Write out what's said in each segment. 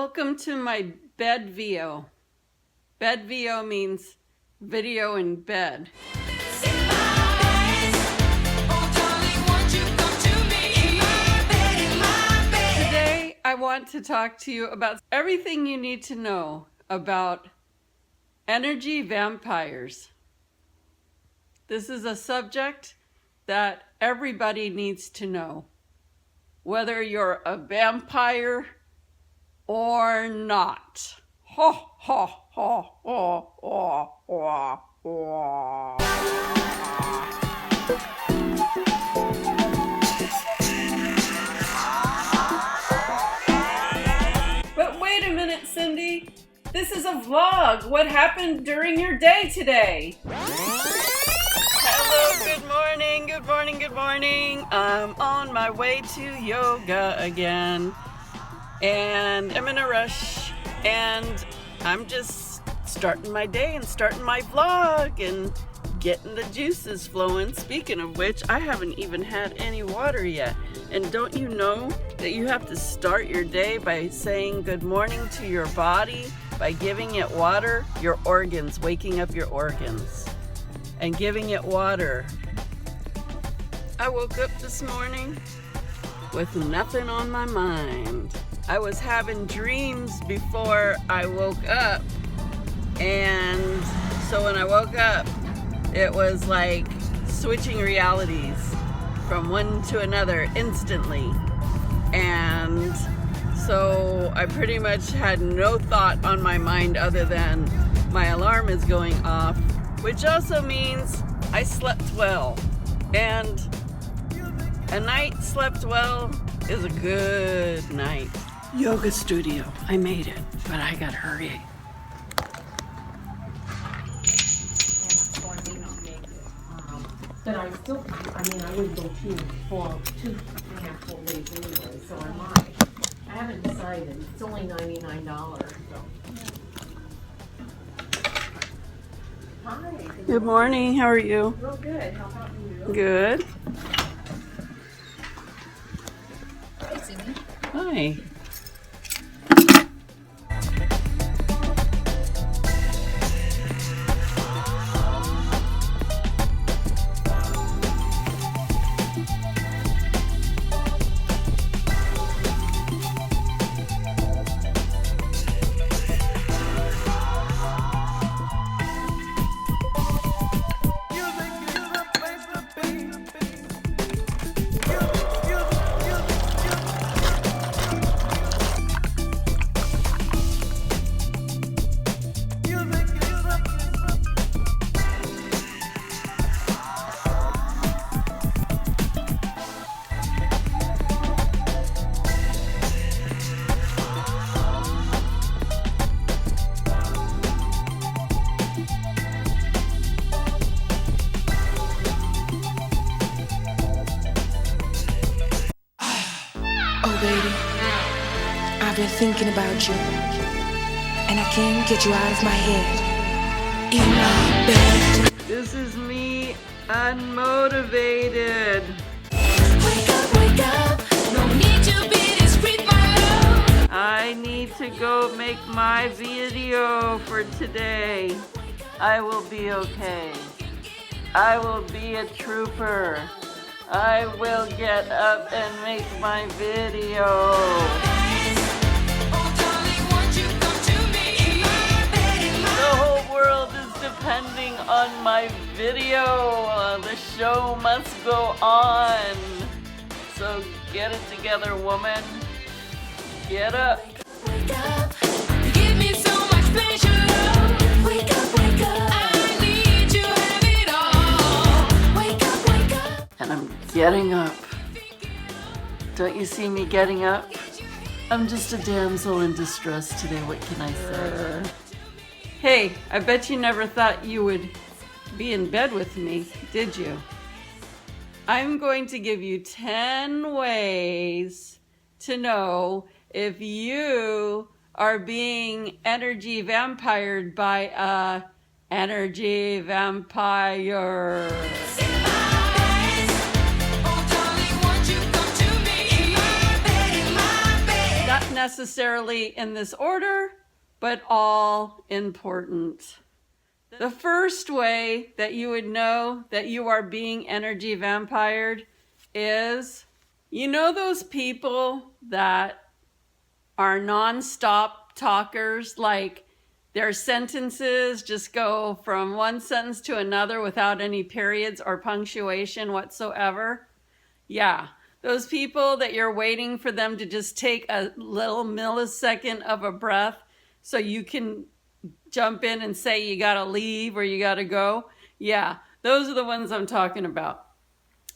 Welcome to my bed VO. Bed VO means video in bed. Today I want to talk to you about everything you need to know about energy vampires. This is a subject that everybody needs to know, whether you're a vampire or not. Ho, ho, ho, ho, ho, ho, ho. But wait a minute, Cindy. This is a vlog. What happened during your day today? Hello, good morning, good morning, good morning. I'm on my way to yoga again. And I'm in a rush. And I'm just starting my day and starting my vlog and getting the juices flowing. Speaking of which, I haven't even had any water yet. And don't you know that you have to start your day by saying good morning to your body, by giving it water, your organs, waking up your organs, and giving it water. I woke up this morning with nothing on my mind. I was having dreams before I woke up, and so when I woke up, it was like switching realities from one to another instantly. And so I pretty much had no thought on my mind other than my alarm is going off, which also means I slept well. And a night slept well is a good night. Yoga studio. I made it, but I gotta hurry. But I still, I wouldn't go two and a half full days anyway, so I might. I haven't decided. It's only $99, so. Hi. Good morning. How are you? Real good. How about you? Good. Hi, Cindy. Hi. Baby, I've been thinking about you, and I can't get you out of my head. In my bed. This is me unmotivated. Wake up, no need to be discreet, my love. I need to go make my video for today. I will be okay. I will be a trooper. I will get up and make my video. The whole world is depending on my video. The show must go on. So get it together, woman. Get up. Wake up, you give me so much pleasure. Wake up, wake up. I need to have it all. Wake up, wake up. And I'm getting up. Don't you see me getting up? I'm just a damsel in distress today. What can I say? Hey, I bet you never thought you would be in bed with me, did you? I'm going to give you 10 ways to know if you are being energy vampired by a energy vampire. necessarily in this order, but all important. The first way that you would know that you are being energy vampired is, you know those people that are non-stop talkers, like their sentences just go from one sentence to another without any periods or punctuation whatsoever? Yeah, those people that you're waiting for them to just take a little millisecond of a breath so you can jump in and say you gotta leave or you gotta go. Yeah, those are the ones I'm talking about.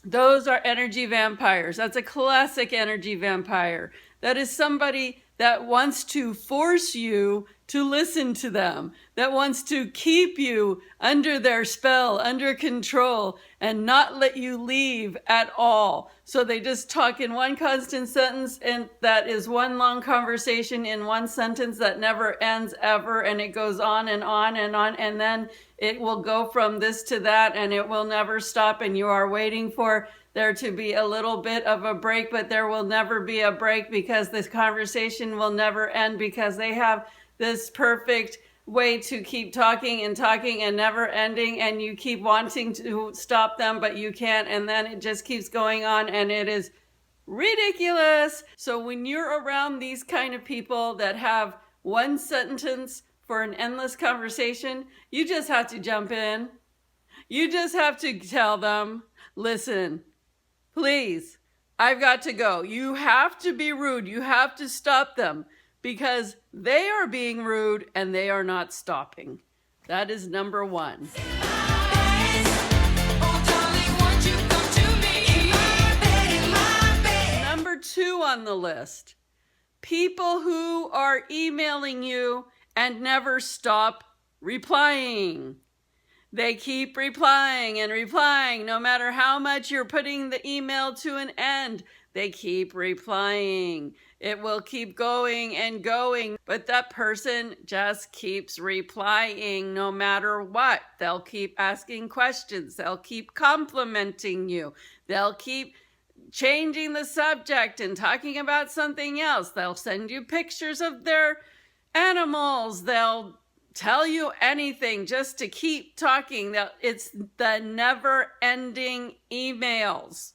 Those are energy vampires. That's a classic energy vampire. That is somebody that wants to force you to listen to them, that wants to keep you under their spell, under control, and not let you leave at all. So they just talk in one constant sentence, and that is one long conversation in one sentence that never ends ever, and it goes on and on and on, and then it will go from this to that, and it will never stop, and you are waiting for there to be a little bit of a break, but there will never be a break because this conversation will never end, because they have this perfect way to keep talking and never ending, and you keep wanting to stop them, but you can't, and then it just keeps going on, and it is ridiculous. So when you're around these kind of people that have one sentence for an endless conversation, you just have to jump in. You just have to tell them, listen, please, I've got to go. You have to be rude. You have to stop them because they are being rude and they are not stopping. That is number one. Number two on the list, people who are emailing you and never stop replying. They keep replying and replying. No matter how much you're putting the email to an end, they keep replying. It will keep going and going, but that person just keeps replying no matter what. They'll keep asking questions. They'll keep complimenting you. They'll keep changing the subject and talking about something else. They'll send you pictures of their animals. They'll tell you anything just to keep talking. It's the never-ending emails.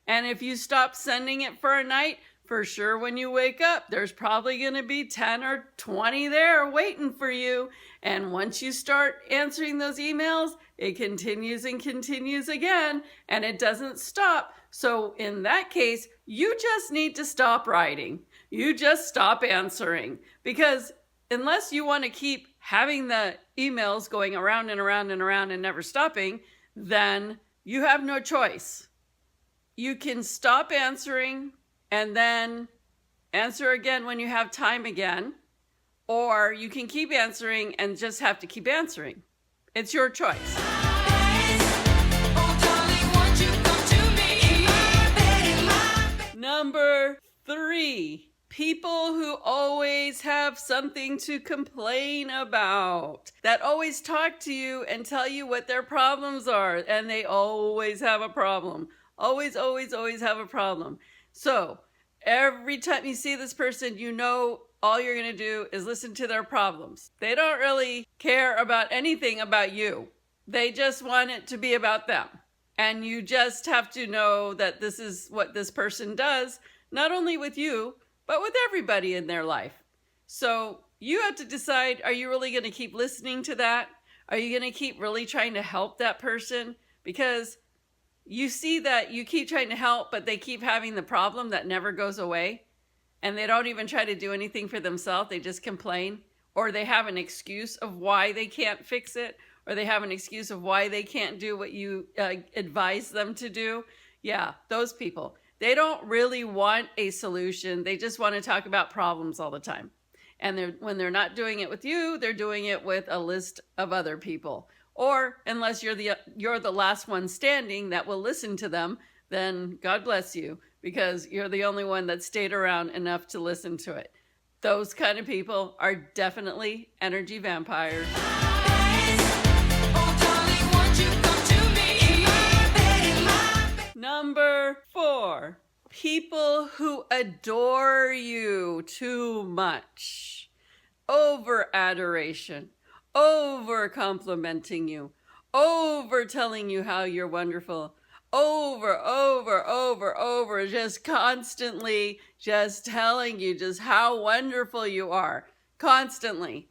And if you stop sending it for a night, for sure when you wake up, there's probably going to be 10 or 20 there waiting for you. And once you start answering those emails, it continues and continues again, and it doesn't stop. So in that case, you just need to stop writing. You just stop answering, because unless you want to keep having the emails going around and around and around and never stopping, then you have no choice. You can stop answering and then answer again when you have time again, or you can keep answering and just have to keep answering. It's your choice. Number three. People who always have something to complain about, that always talk to you and tell you what their problems are, and they always have a problem. Always, always, always have a problem. So every time you see this person, you know all you're going to do is listen to their problems. They don't really care about anything about you. They just want it to be about them. And you just have to know that this is what this person does, not only with you, but with everybody in their life. So you have to decide, are you really going to keep listening to that? Are you going to keep really trying to help that person? Because you see that you keep trying to help, but they keep having the problem that never goes away. And they don't even try to do anything for themselves. They just complain, or they have an excuse of why they can't fix it, or they have an excuse of why they can't do what you advise them to do. Yeah, those people. They don't really want a solution. They just want to talk about problems all the time. And when they're not doing it with you, they're doing it with a list of other people. Or unless you're the last one standing that will listen to them, then God bless you, because you're the only one that stayed around enough to listen to it. Those kind of people are definitely energy vampires. Number 4, People who adore you too much. Over adoration, over complimenting you, over telling you how you're wonderful, over, just constantly just telling you just how wonderful you are. Constantly.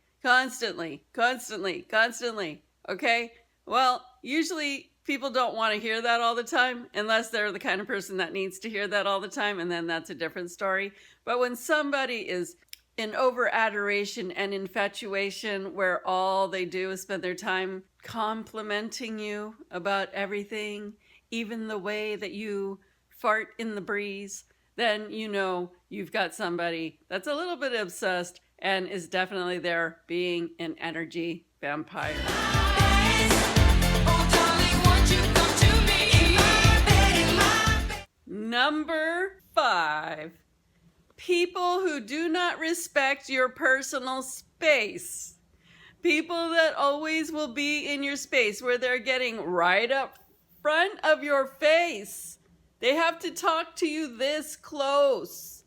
Okay? Well, usually people don't want to hear that all the time unless they're the kind of person that needs to hear that all the time, and then that's a different story. But when somebody is in over adoration and infatuation where all they do is spend their time complimenting you about everything, even the way that you fart in the breeze, then you know you've got somebody that's a little bit obsessed and is definitely there being an energy vampire. Number 5. People who do not respect your personal space. People that always will be in your space where they're getting right up front of your face. They have to talk to you this close.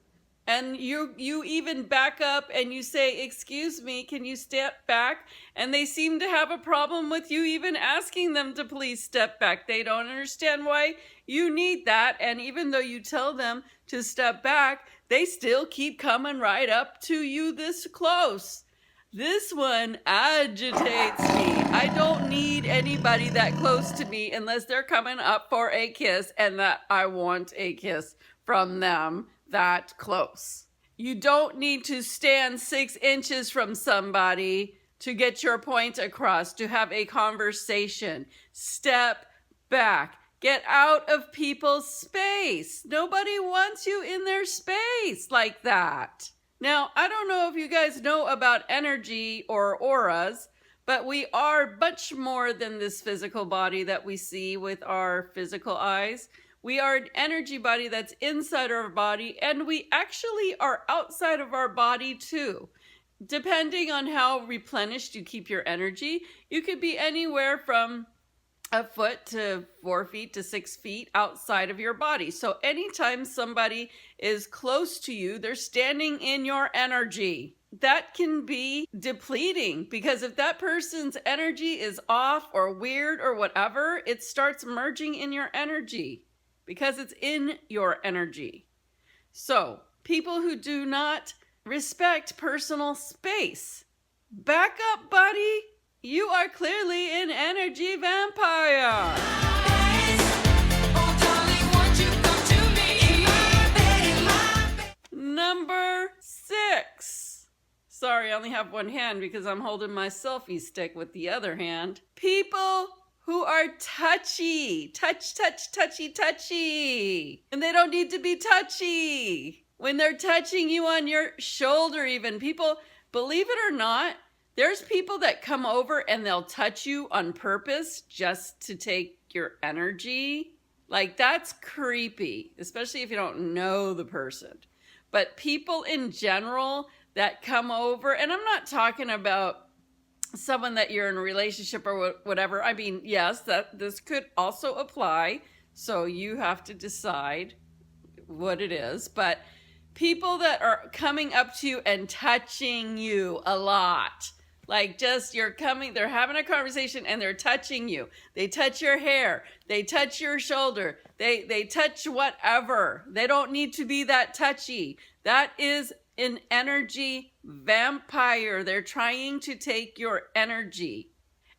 And you even back up and you say, "Excuse me, can you step back?" And they seem to have a problem with you even asking them to please step back. They don't understand why you need that. And even though you tell them to step back, they still keep coming right up to you this close. This one agitates me. I don't need anybody that close to me unless they're coming up for a kiss and that I want a kiss from them that close. You don't need to stand 6 inches from somebody to get your point across, to have a conversation. Step back. Get out of people's space. Nobody wants you in their space like that. Now, I don't know if you guys know about energy or auras, but we are much more than this physical body that we see with our physical eyes. We are an energy body that's inside our body, and we actually are outside of our body too. Depending on how replenished you keep your energy, you could be anywhere from a foot to 4 feet to 6 feet outside of your body. So anytime somebody is close to you, they're standing in your energy. That can be depleting, because if that person's energy is off or weird or whatever, it starts merging in your energy because it's in your energy. So people who do not respect personal space, back up, buddy. You are clearly an energy vampire. Number 6. Sorry, I only have one hand because I'm holding my selfie stick with the other hand. People who are touchy. Touchy. And they don't need to be touchy. When they're touching you on your shoulder even. People, believe it or not, there's people that come over and they'll touch you on purpose just to take your energy. Like, that's creepy, especially if you don't know the person. But people in general that come over, and I'm not talking about someone that you're in a relationship or whatever. I mean, yes, that this could also apply. So you have to decide what it is. But people that are coming up to you and touching you a lot. Like, just you're coming, they're having a conversation and they're touching you. They touch your hair. They touch your shoulder. They touch whatever. They don't need to be that touchy. That is an energy vampire. They're trying to take your energy.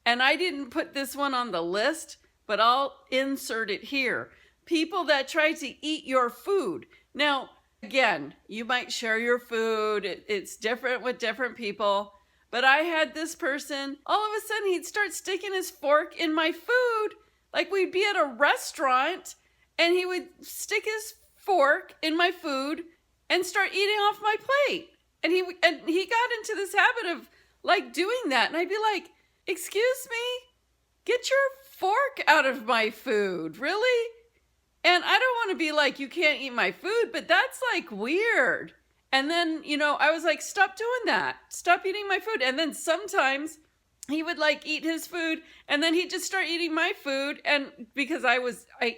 And I didn't put this one on the list, but I'll insert it here. People that try to eat your food. Now, again, you might share your food. It's different with different people. But I had this person, all of a sudden he'd start sticking his fork in my food. Like, we'd be at a restaurant and he would stick his fork in my food and start eating off my plate. And he got into this habit of like doing that. And I'd be like, "Excuse me, get your fork out of my food, really?" And I don't want to be like, "You can't eat my food," but that's like weird. And then, I was like, "Stop doing that. Stop eating my food." And then sometimes he would like eat his food and then he'd just start eating my food. And because I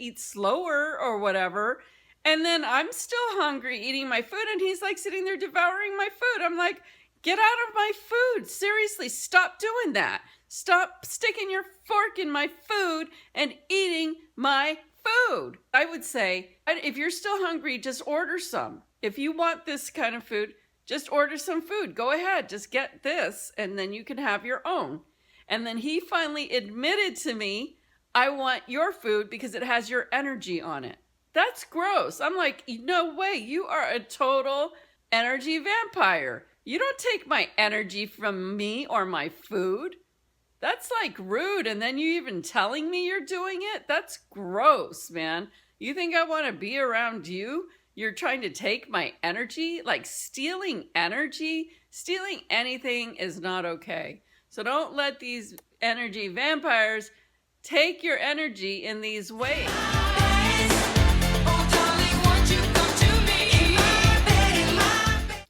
eat slower or whatever. And then I'm still hungry eating my food, and he's like sitting there devouring my food. I'm like, get out of my food. Seriously, stop doing that. Stop sticking your fork in my food and eating my food. I would say, if you're still hungry, just order some. If you want this kind of food, just order some food. Go ahead, just get this, and then you can have your own. And then he finally admitted to me, I want your food because it has your energy on it. That's gross. I'm like, no way, you are a total energy vampire. You don't take my energy from me or my food. That's like rude. And then you even telling me you're doing it? That's gross, man. You think I want to be around you? You're trying to take my energy? Like stealing energy? Stealing anything is not okay. So don't let these energy vampires take your energy in these ways.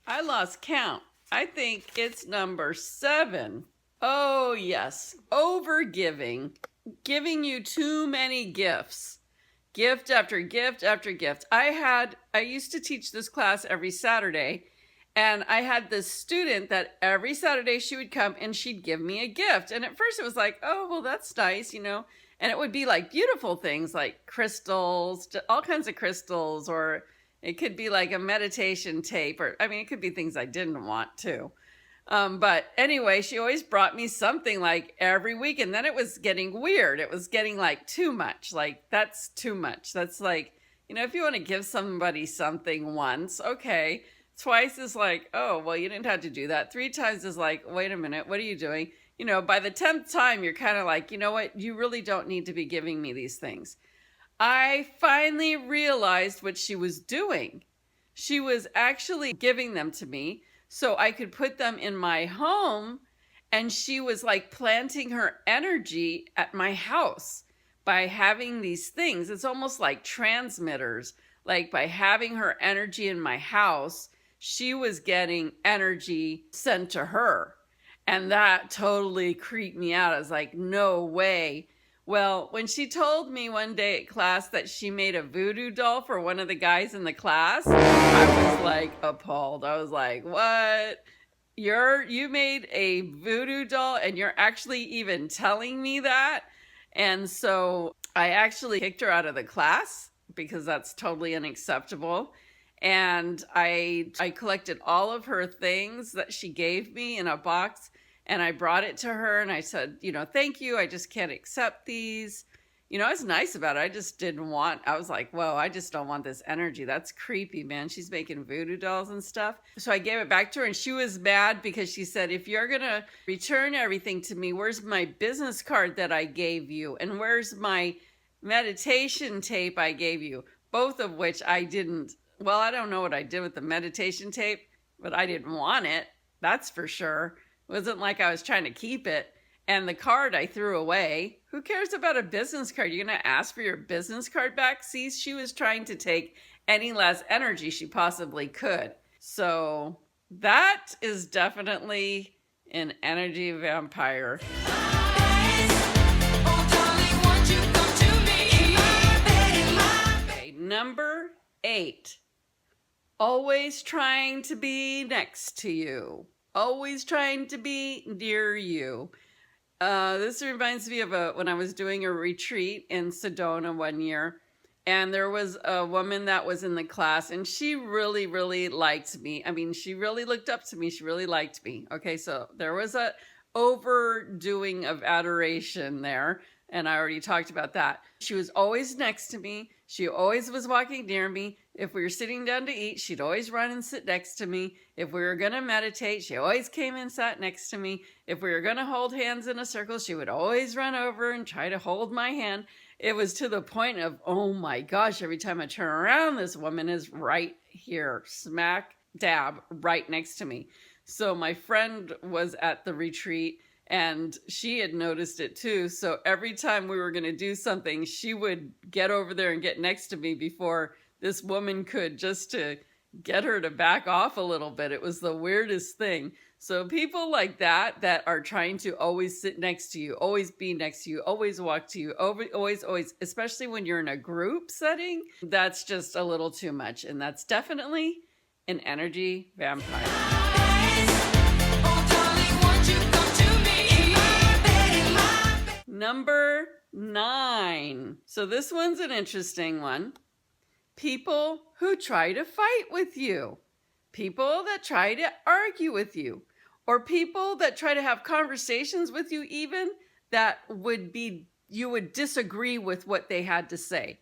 I lost count. I think it's number 7. Oh, yes. Overgiving. Giving you too many gifts. Gift after gift after gift. I used to teach this class every Saturday, and I had this student that every Saturday she would come and she'd give me a gift. And at first it was like, oh, well, that's nice, you know. And it would be like beautiful things like crystals, all kinds of crystals, or it could be like a meditation tape, or I mean, it could be things I didn't want to. But anyway, she always brought me something like every week, and then it was getting weird. It was getting like too much. Like, that's too much. That's like, you know, if you want to give somebody something once, okay. Twice is like, oh, well, you didn't have to do that. 3 times is like, wait a minute, what are you doing? You know, by the 10th time, you're kind of like, you know what? You really don't need to be giving me these things. I finally realized what she was doing. She was actually giving them to me so I could put them in my home, and she was like planting her energy at my house by having these things. It's almost like transmitters. Like by having her energy in my house, she was getting energy sent to her. And that totally creeped me out. I was like, no way. Well, when she told me one day at class that she made a voodoo doll for one of the guys in the class, I was like appalled. I was like, what? You made a voodoo doll and you're actually even telling me that? And so I actually kicked her out of the class because that's totally unacceptable. And I collected all of her things that she gave me in a box, and I brought it to her, and I said, you know, thank you. I just can't accept these. You know, I was nice about it. I just didn't want, I was like, whoa, I just don't want this energy. That's creepy, man. She's making voodoo dolls and stuff. So I gave it back to her, and she was mad because she said, if you're going to return everything to me, where's my business card that I gave you? And where's my meditation tape I gave you? Both of which I didn't. Well, I don't know what I did with the meditation tape, but I didn't want it. That's for sure. It wasn't like I was trying to keep it. And the card I threw away. Who cares about a business card? You're going to ask for your business card back? See, she was trying to take any less energy she possibly could. So that is definitely an energy vampire. Okay, number 8. Always trying to be next to you. Always trying to be near you. This reminds me of when I was doing a retreat in Sedona one year, and there was a woman that was in the class, and she really, really liked me. I mean, she really looked up to me. She really liked me. Okay, so there was a overdoing of adoration there, and I already talked about that. She was always next to me. She always was walking near me. If we were sitting down to eat, she'd always run and sit next to me. If we were going to meditate, she always came and sat next to me. If we were going to hold hands in a circle, she would always run over and try to hold my hand. It was to the point of, oh my gosh, every time I turn around, this woman is right here, smack dab, right next to me. So my friend was at the retreat, and she had noticed it too. So every time we were going to do something, she would get over there and get next to me before this woman could, just to get her to back off a little bit. It was the weirdest thing. So people like that are trying to always sit next to you, always be next to you, always walk to you, always, especially when you're in a group setting, that's just a little too much. And that's definitely an energy vampire. Number 9. So this one's an interesting one. People who try to fight with you. People that try to argue with you. Or people that try to have conversations with you even that you would disagree with what they had to say.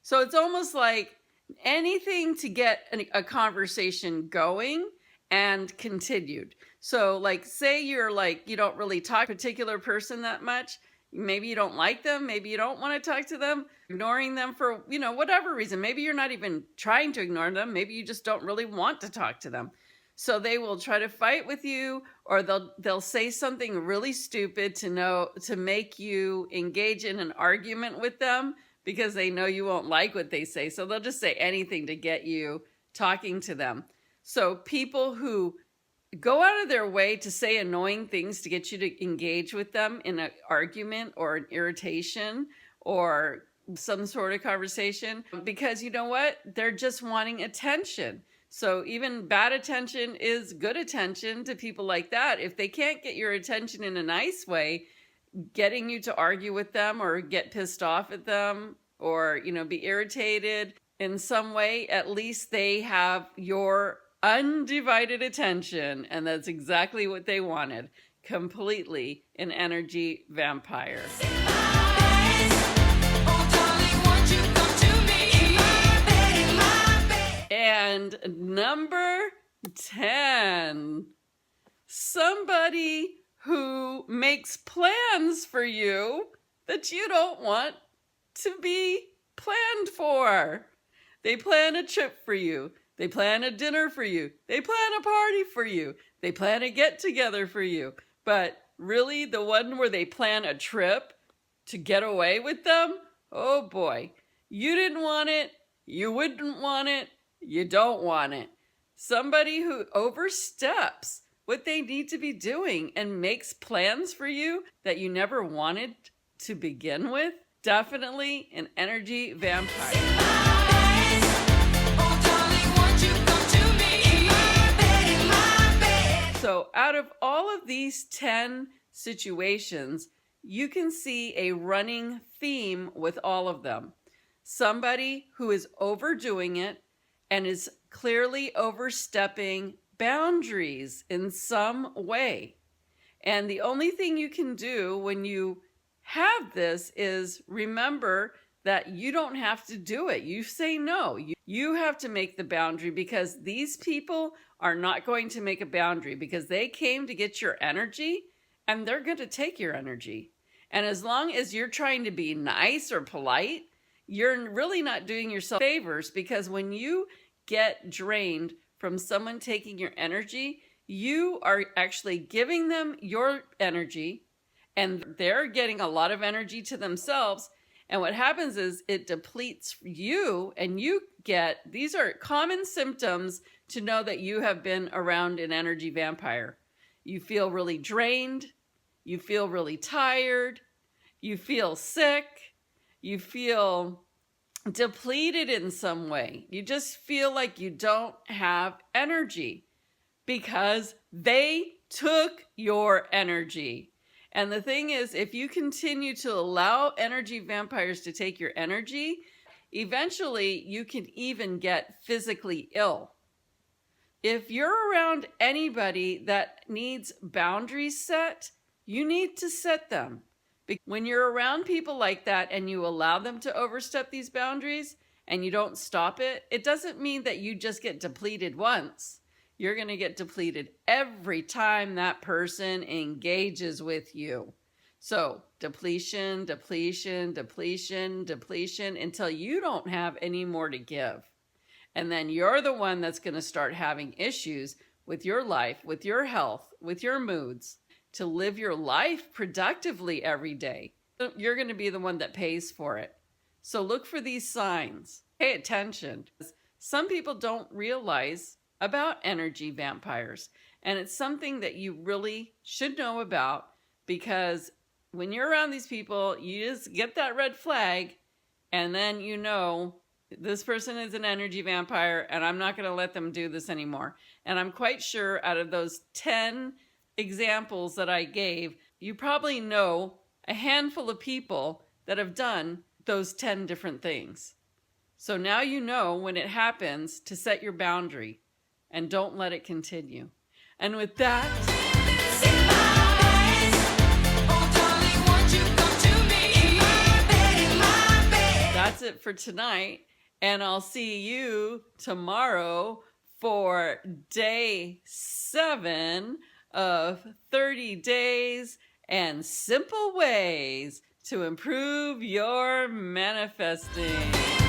So it's almost like anything to get a conversation going and continued. So like, say you're like, you don't really talk to a particular person that much. Maybe you don't like them. Maybe you don't want to talk to them, ignoring them for, whatever reason. Maybe you're not even trying to ignore them. Maybe you just don't really want to talk to them. So they will try to fight with you, or they'll say something really stupid to make you engage in an argument with them because they know you won't like what they say. So they'll just say anything to get you talking to them. So people who go out of their way to say annoying things to get you to engage with them in an argument or an irritation or some sort of conversation, because you know what? They're just wanting attention. So even bad attention is good attention to people like that. If they can't get your attention in a nice way, getting you to argue with them or get pissed off at them or, be irritated in some way, at least they have your undivided attention. And that's exactly what they wanted. Completely an energy vampire. And number 10, somebody who makes plans for you that you don't want to be planned for. They plan a trip for you. They plan a dinner for you. They plan a party for you. They plan a get together for you. But really, the one where they plan a trip to get away with them, oh boy, you didn't want it. You wouldn't want it. You don't want it. Somebody who oversteps what they need to be doing and makes plans for you that you never wanted to begin with, definitely an energy vampire. So out of all of these 10 situations, you can see a running theme with all of them. Somebody who is overdoing it and is clearly overstepping boundaries in some way. And the only thing you can do when you have this is remember that you don't have to do it. You say no. You have to make the boundary, because these people are not going to make a boundary because they came to get your energy and they're going to take your energy. And as long as you're trying to be nice or polite, you're really not doing yourself favors, because when you get drained from someone taking your energy, you are actually giving them your energy and they're getting a lot of energy to themselves. And what happens is it depletes you, and these are common symptoms to know that you have been around an energy vampire. You feel really drained. You feel really tired. You feel sick. You feel depleted in some way. You just feel like you don't have energy because they took your energy. And the thing is, if you continue to allow energy vampires to take your energy, eventually you can even get physically ill. If you're around anybody that needs boundaries set, you need to set them. When you're around people like that and you allow them to overstep these boundaries and you don't stop it, it doesn't mean that you just get depleted once. You're going to get depleted every time that person engages with you. So depletion, depletion, depletion, depletion, until you don't have any more to give. And then you're the one that's going to start having issues with your life, with your health, with your moods, to live your life productively every day. You're going to be the one that pays for it. So look for these signs. Pay attention. some people don't realize about energy vampires. And it's something that you really should know about, because when you're around these people, you just get that red flag, and then you know this person is an energy vampire and I'm not going to let them do this anymore. And I'm quite sure out of those 10 examples that I gave, you probably know a handful of people that have done those 10 different things. So now you know when it happens to set your boundary and don't let it continue. And with that, that's it for tonight. And I'll see you tomorrow for day 7 of 30 days and simple ways to improve your manifesting.